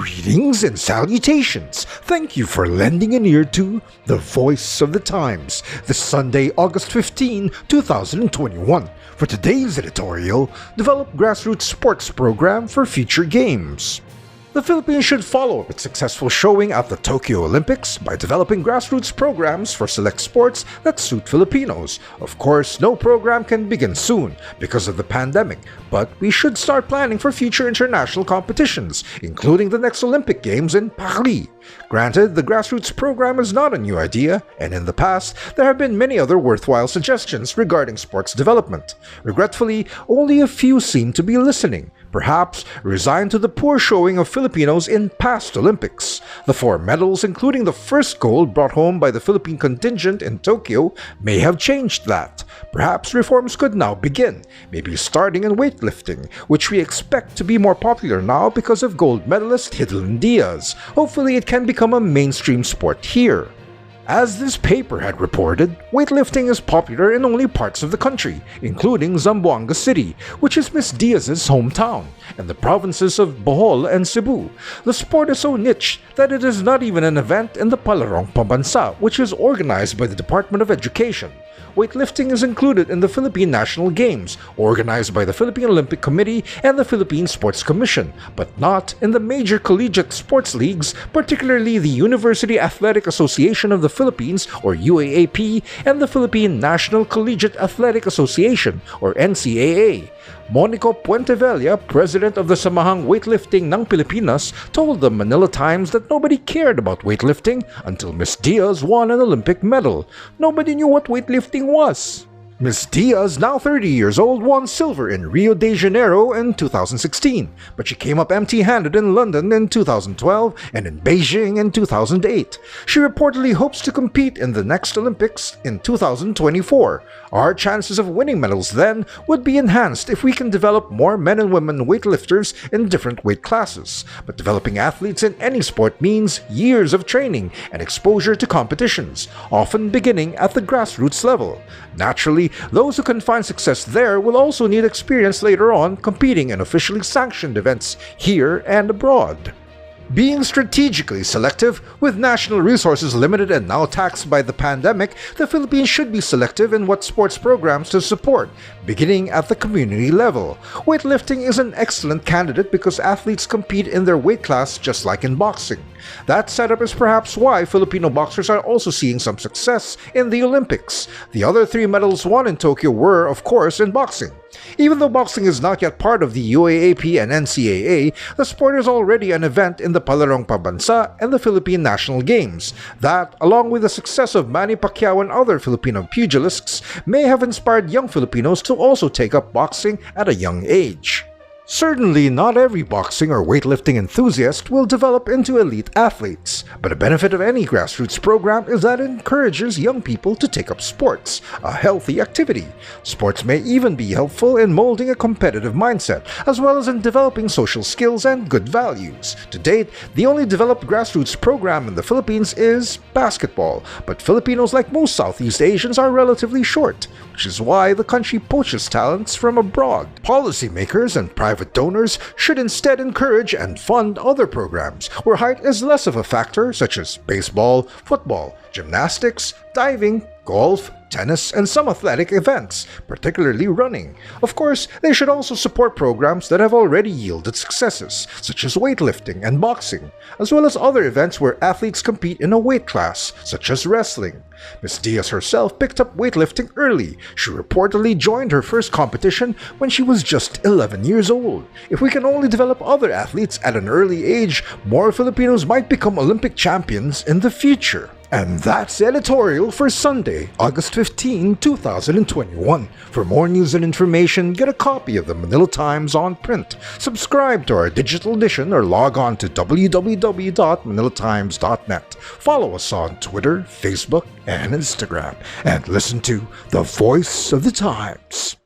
Greetings and salutations. Thank you for lending an ear to The Voice of the Times this Sunday, August 15, 2021. For today's editorial, develop grassroots sports program for future games. The Philippines should follow up its successful showing at the Tokyo Olympics by developing grassroots programs for select sports that suit Filipinos. Of course, no program can begin soon because of the pandemic, but we should start planning for future international competitions, including the next Olympic Games in Paris. Granted, the grassroots program is not a new idea, and in the past, there have been many other worthwhile suggestions regarding sports development. Regretfully, only a few seem to be listening, perhaps resigned to the poor showing of Filipinos in past Olympics. The 4 medals, including the first gold brought home by the Philippine contingent in Tokyo, may have changed that. Perhaps reforms could now begin, maybe starting in weightlifting, which we expect to be more popular now because of gold medalist Hidlin Diaz. Hopefully it can become a mainstream sport here. As this paper had reported, weightlifting is popular in only parts of the country, including Zamboanga City, which is Miss Diaz's hometown, and the provinces of Bohol and Cebu. The sport is so niche that it is not even an event in the Palarong Pambansa, which is organized by the Department of Education. Weightlifting is included in the Philippine National Games, organized by the Philippine Olympic Committee and the Philippine Sports Commission, but not in the major collegiate sports leagues, particularly the University Athletic Association of the Philippines, or UAAP, and the Philippine National Collegiate Athletic Association, or NCAA. Monico Puentevella, president of the Samahang Weightlifting ng Pilipinas, told the Manila Times that nobody cared about weightlifting until Miss Diaz won an Olympic medal. Nobody knew what weightlifting was. Miss Diaz, now 30 years old, won silver in Rio de Janeiro in 2016, but she came up empty-handed in London in 2012 and in Beijing in 2008. She reportedly hopes to compete in the next Olympics in 2024. Our chances of winning medals then would be enhanced if we can develop more men and women weightlifters in different weight classes. But developing athletes in any sport means years of training and exposure to competitions, often beginning at the grassroots level. Naturally, those who can find success there will also need experience later on competing in officially sanctioned events here and abroad. Being strategically selective, with national resources limited and now taxed by the pandemic, the Philippines should be selective in what sports programs to support, beginning at the community level. Weightlifting is an excellent candidate because athletes compete in their weight class just like in boxing. That setup is perhaps why Filipino boxers are also seeing some success in the Olympics. The other 3 medals won in Tokyo were, of course, in boxing. Even though boxing is not yet part of the UAAP and NCAA, the sport is already an event in the Palarong Pambansa and the Philippine National Games. That, along with the success of Manny Pacquiao and other Filipino pugilists, may have inspired young Filipinos to also take up boxing at a young age. Certainly, not every boxing or weightlifting enthusiast will develop into elite athletes, but a benefit of any grassroots program is that it encourages young people to take up sports, a healthy activity. Sports may even be helpful in molding a competitive mindset, as well as in developing social skills and good values. To date, the only developed grassroots program in the Philippines is basketball, but Filipinos, like most Southeast Asians, are relatively short, which is why the country poaches talents from abroad. Policymakers and private donors should instead encourage and fund other programs where height is less of a factor, such as baseball, football, gymnastics, diving, golf, tennis, and some athletic events, particularly running. Of course, they should also support programs that have already yielded successes, such as weightlifting and boxing, as well as other events where athletes compete in a weight class, such as wrestling. Ms. Diaz herself picked up weightlifting early. She reportedly joined her first competition when she was just 11 years old. If we can only develop other athletes at an early age, more Filipinos might become Olympic champions in the future. And that's editorial for Sunday, August 15, 2021. For more news and information, get a copy of the Manila Times on print. Subscribe to our digital edition or log on to www.manilatimes.net. Follow us on Twitter, Facebook, and Instagram. And listen to The Voice of the Times.